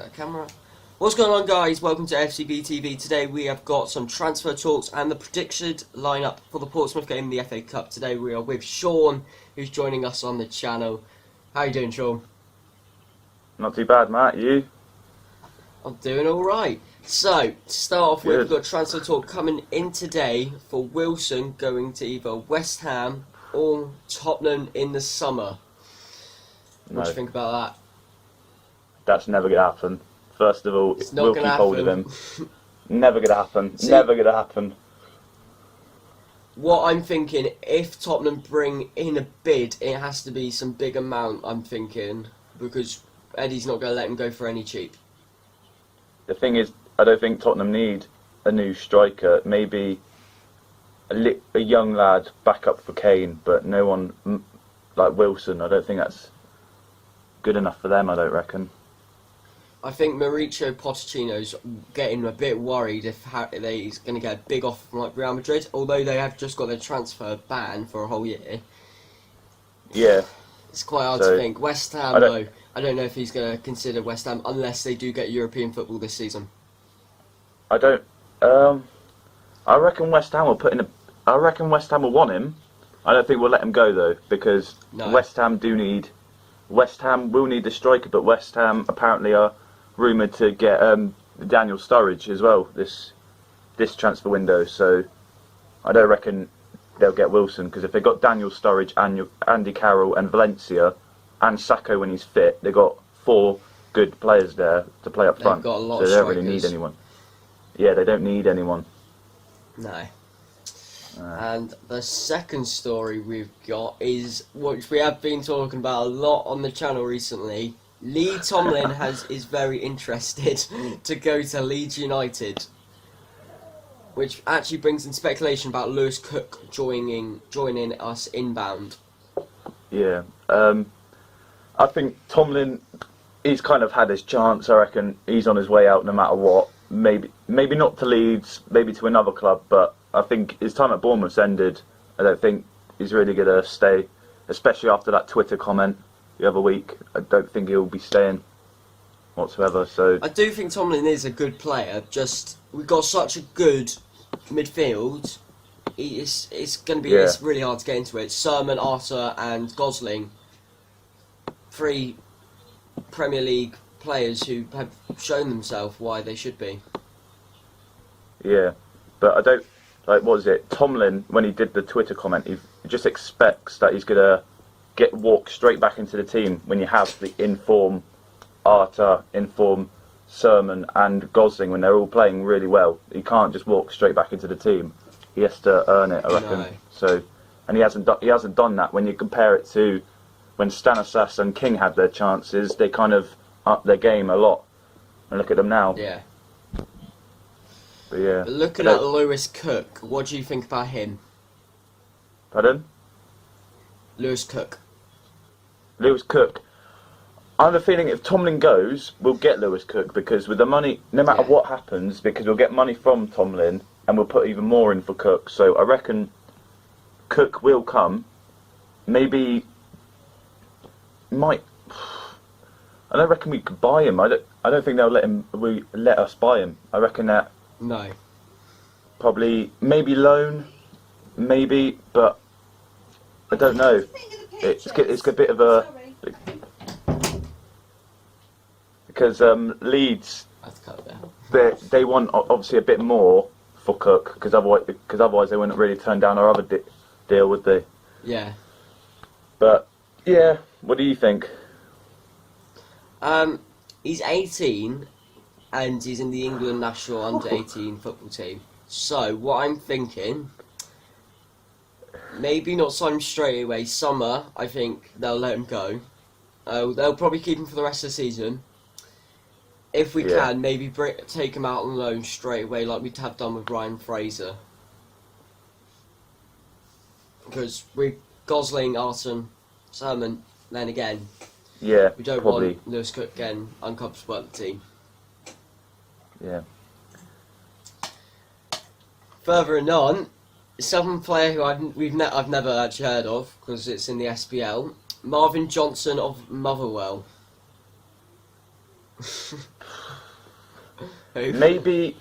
Camera. What's going on, guys? Welcome to afcbTV. Today we have got some transfer talks and the predicted lineup for the Portsmouth game in the FA Cup. Today we are with Sean, who's joining us on the channel. How you doing, Sean? Not too bad, Matt. You? I'm doing alright. So, to start off with, we've got a transfer talk coming in today for Wilson going to either West Ham or Tottenham in the summer. What do you think about that? That's never going to happen. First of all, we'll keep hold of him. Never going to happen. See, never going to happen. What I'm thinking, if Tottenham bring in a bid, it has to be some big amount, I'm thinking, because Eddie's not going to let him go for any cheap. The thing is, I don't think Tottenham need a new striker. Maybe a young lad back up for Kane, but no one like Wilson. I don't think that's good enough for them, I don't reckon. I think Mauricio Pochettino's getting a bit worried if he's going to get a big offer from like Real Madrid, although they have just got their transfer ban for a whole year. Yeah. It's quite hard to think. West Ham, though, I don't know if he's going to consider West Ham unless they do get European football this season. I don't. I reckon West Ham will I reckon West Ham will want him. I don't think we'll let him go though, because West Ham will need the striker, but West Ham apparently are rumoured to get Daniel Sturridge as well this transfer window. So I don't reckon they'll get Wilson, because if they got Daniel Sturridge and Andy Carroll and Valencia and Sacco when he's fit, they got 4 good players there to play up front. So they don't really need anyone. Yeah, they don't need anyone. No. And the second story we've got is, which we have been talking about a lot on the channel recently. Lee Tomlin is very interested to go to Leeds United, which actually brings in speculation about Lewis Cook joining us inbound. Yeah, I think Tomlin, he's kind of had his chance. I reckon he's on his way out no matter what. Maybe not to Leeds, maybe to another club, but I think his time at Bournemouth's ended. I don't think he's really going to stay, especially after that Twitter comment the other week. I don't think he'll be staying whatsoever. So I do think Tomlin is a good player. Just we've got such a good midfield. It's going to be it's really hard to get into it. Sermon, Arthur, and Gosling, 3 Premier League players who have shown themselves why they should be. Yeah, but I don't. Like, what was it? Tomlin, when he did the Twitter comment, he just expects that he's going to walk straight back into the team when you have the inform Arta, inform Sermon and Gosling when they're all playing really well. He can't just walk straight back into the team. He has to earn it, I reckon. No. So, and he hasn't done that. When you compare it to when Stanislas and King had their chances, they kind of upped their game a lot. And look at them now. Yeah. But yeah. But looking at Lewis Cook, what do you think about him? Pardon? Lewis Cook. Lewis Cook. I have a feeling if Tomlin goes, we'll get Lewis Cook, because with the money, no matter what happens, because we'll get money from Tomlin and we'll put even more in for Cook. So I reckon Cook will come. Maybe I don't reckon we could buy him. I don't think they'll let us buy him. I reckon that. No. Probably, maybe loan, maybe, but I don't know. It's a bit of a because Leeds they want obviously a bit more for Cook, because otherwise they wouldn't really turn down our other deal, would they? Yeah. But yeah, what do you think? He's 18. And he's in the England national under-18 football team. So, what I'm thinking, maybe not sign him straight away. Summer, I think they'll let him go. They'll probably keep him for the rest of the season. If we can, maybe take him out on loan straight away, like we have done with Ryan Fraser. Because with Gosling, Arson, Sermon, then again, we don't want Lewis Cook again uncomfortable at the team. Yeah. Further on, some player who I've never actually heard of, because it's in the SPL, Marvin Johnson of Motherwell. Maybe.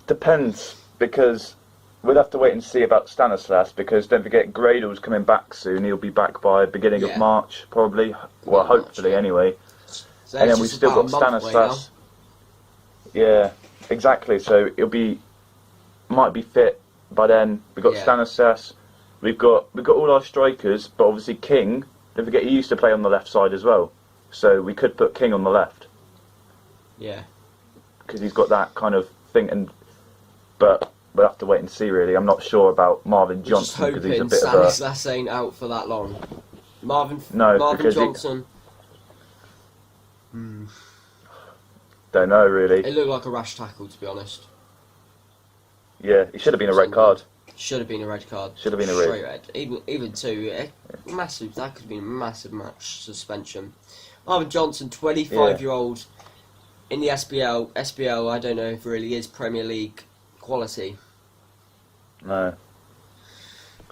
Depends, because we'll have to wait and see about Stanislas, because don't forget Gradle's coming back soon. He'll be back by beginning of March, probably. Well, hopefully, anyway. So and then we've still got Stanislas. Yeah, exactly. So might be fit by then. We've got Stanislas. We've got all our strikers, but obviously King. Don't forget he used to play on the left side as well. So we could put King on the left. Yeah. Because he's got that kind of thing, but we'll have to wait and see. Really, I'm not sure about Marvin Johnson because he's a bit of a. Stanislas ain't out for that long. Marvin Johnson. Don't know really. It looked like a rash tackle, to be honest. Yeah, it should have been a red card. Should have been a red card. Should have been a straight red. Even two. Massive. That could have been a massive match suspension. Marvin Johnson, 25-year-old in the SBL. SBL, I don't know if it really is Premier League quality. No.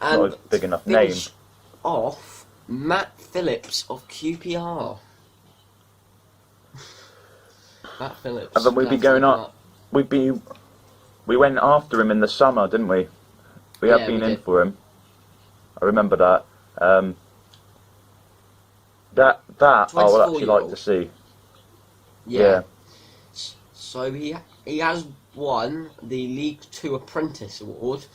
And not a big enough name. Off Matt Phillips of QPR. Matt Phillips. Haven't we been going up? We went after him in the summer, didn't we? We have been in for him. I remember that. That I would actually like to see. Yeah. So he has won the League 2 Apprentice Award.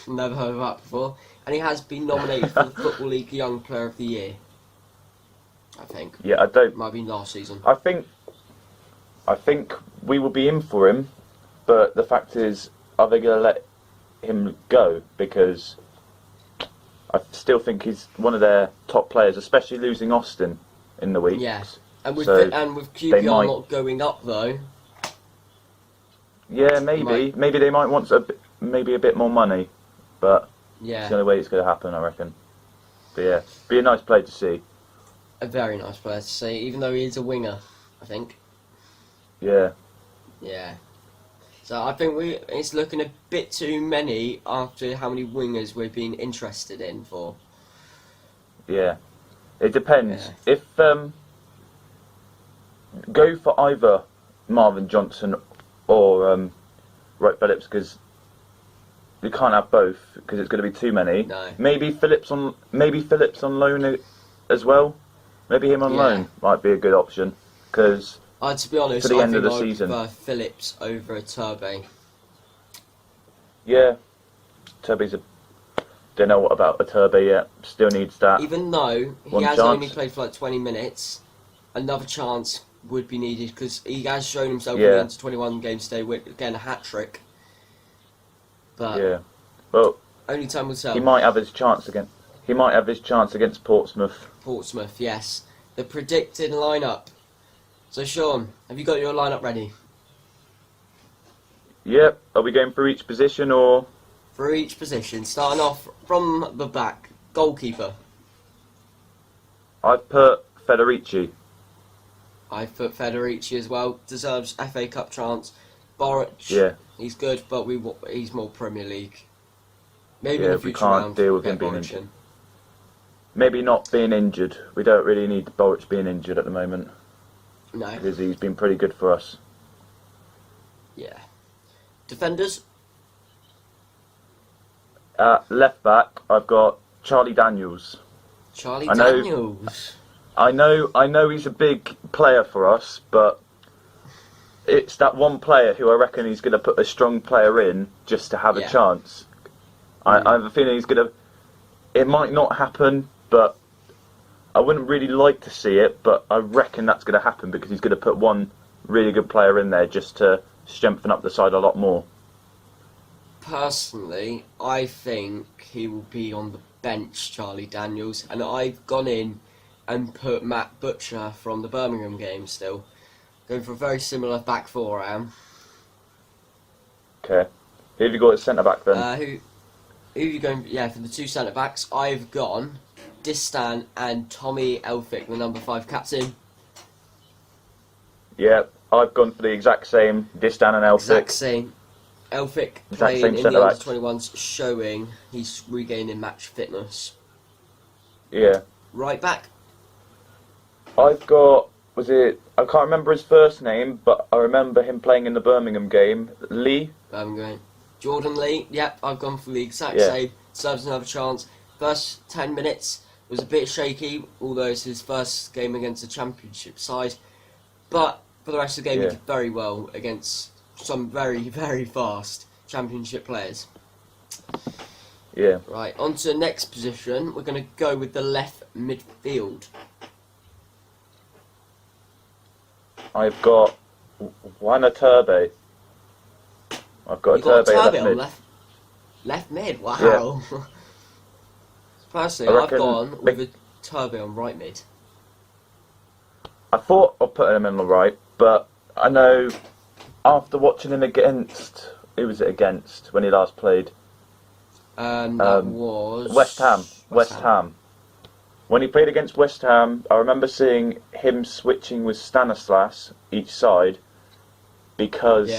Never heard of that before. And he has been nominated for the Football League Young Player of the Year. I think. Yeah, I don't. Might have been last season. I think we will be in for him, but the fact is, are they going to let him go? Because I still think he's one of their top players, especially losing Austin in the week. Yeah, and with QPR not going up though. Yeah, maybe they might want a bit more money, but it's the only way it's going to happen, I reckon. But yeah, be a nice player to see. A very nice player to see, even though he is a winger, I think. Yeah. Yeah. So I think it's looking a bit too many after how many wingers we've been interested in for. Yeah. It depends. Yeah. If go for either Marvin Johnson or Wright Phillips, because we can't have both because it's going to be too many. No. Maybe Phillips on loan as well. Maybe him on loan might be a good option because. To be honest, for the end of the I season. prefer Phillips over a Turbe. Yeah, Turbe's don't know what about a Turbe yet. Still needs that. Even though he has only played for like 20 minutes, another chance would be needed because he has shown himself in the under-21 games today with again a hat trick. But well, only time will tell. He might have his chance again. He might have his chance against Portsmouth. Portsmouth, yes. The predicted lineup. So Sean, have you got your lineup ready? Yep. Are we going for each position or? For each position, starting off from the back. Goalkeeper. I've put Federici. I've put Federici as well. Deserves FA Cup chance. Boric. Yeah. He's good, but he's more Premier League. Maybe in the we future can't round, deal with him being injured. Maybe not being injured. We don't really need Boric being injured at the moment. No. Because he's been pretty good for us. Yeah. Defenders? Left back, I've got Charlie Daniels. Daniels? I know he's a big player for us, but it's that one player who I reckon he's going to put a strong player in just to have a chance. I have a feeling he's going to... It might not happen, but... I wouldn't really like to see it, but I reckon that's going to happen because he's going to put one really good player in there just to strengthen up the side a lot more. Personally, I think he will be on the bench, Charlie Daniels, and I've gone in and put Matt Butcher from the Birmingham game still. Going for a very similar back four, I am. Okay. Who have you got as centre-back then? Who are you going... Yeah, for the two centre-backs, I've gone... Distan and Tommy Elphick, the number 5 captain. Yeah, I've gone for the exact same, Distan and Elphick. Exact same. Elphick playing in the under-21s, showing he's regaining match fitness. Yeah. Right back. I've got was it? I can't remember his first name, but I remember him playing in the Birmingham game. Lee. Birmingham. Jordan Lee. Yep, I've gone for the exact Yeah. same. Deserves another chance. First 10 minutes was a bit shaky, although it's his first game against a championship side. But for the rest of the game, he did very well against some very, very fast championship players. Yeah. Right, on to the next position. We're going to go with the left midfield. I've got Wana Turbe. I've got You've got a Turbe Turbe left on mid. left mid? Wow. Yeah. Personally, I I've reckon gone with a Turbe on right mid. I thought of putting him in the right, but I know after watching him against, who was it against when he last played? That was West Ham. West Ham. When he played against West Ham, I remember seeing him switching with Stanislas each side because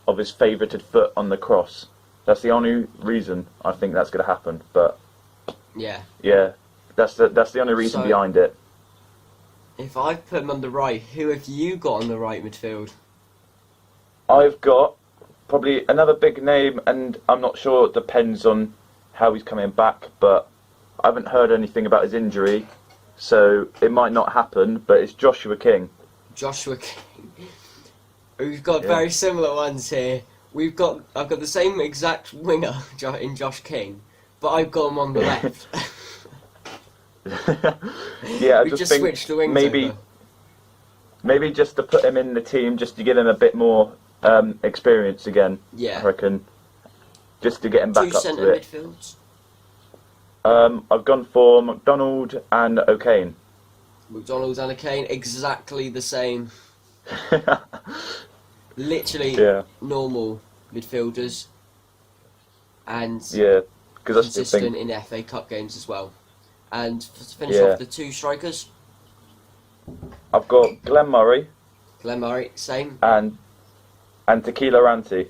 of his favoured foot on the cross. That's the only reason I think that's going to happen. But yeah, that's the only reason behind it. If I put him on the right, who have you got on the right midfield? I've got probably another big name, and I'm not sure. It depends on how he's coming back, but I haven't heard anything about his injury, so it might not happen. But it's Joshua King. Joshua King. We've got very similar ones here. I've got the same exact winger in Josh King, but I've got him on the left. Yeah, I we just think switched the wings over. Maybe just to put him in the team, just to give him a bit more experience again. Yeah, I reckon, just to get him back up to it. 2 centre midfields. I've gone for McDonald and O'Kane. McDonald and O'Kane, exactly the same. Literally normal midfielders, and consistent in FA Cup games as well. And to finish off the two strikers, I've got Glenn Murray, same, and Tequila Ranti.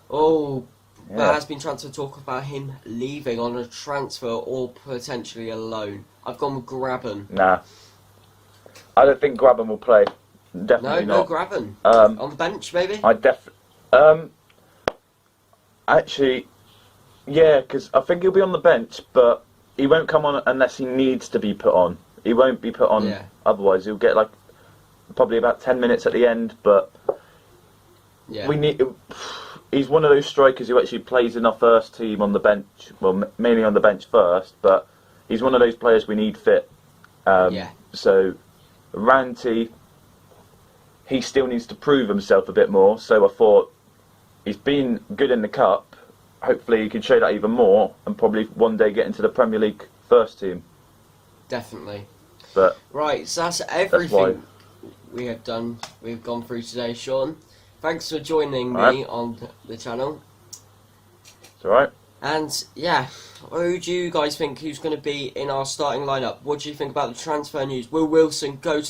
Oh, there has been transfer talk about him leaving on a transfer or potentially a loan. I've gone with Graben. Nah, I don't think Graben will play. Definitely not. No Graben. On the bench, maybe? Actually, yeah, because I think he'll be on the bench, but he won't come on unless he needs to be put on. He won't be put on otherwise. He'll get probably about 10 minutes at the end, but he's one of those strikers who actually plays in our first team on the bench, well, mainly on the bench first, but he's one of those players we need fit. So, Ranti, he still needs to prove himself a bit more, so I thought he's been good in the Cup. Hopefully he can show that even more and probably one day get into the Premier League first team. Definitely. But right, so that's everything we have done. We've gone through today, Sean. Thanks for joining me on the channel. It's alright. And yeah, who do you guys think who's going to be in our starting lineup? What do you think about the transfer news? Will Wilson go to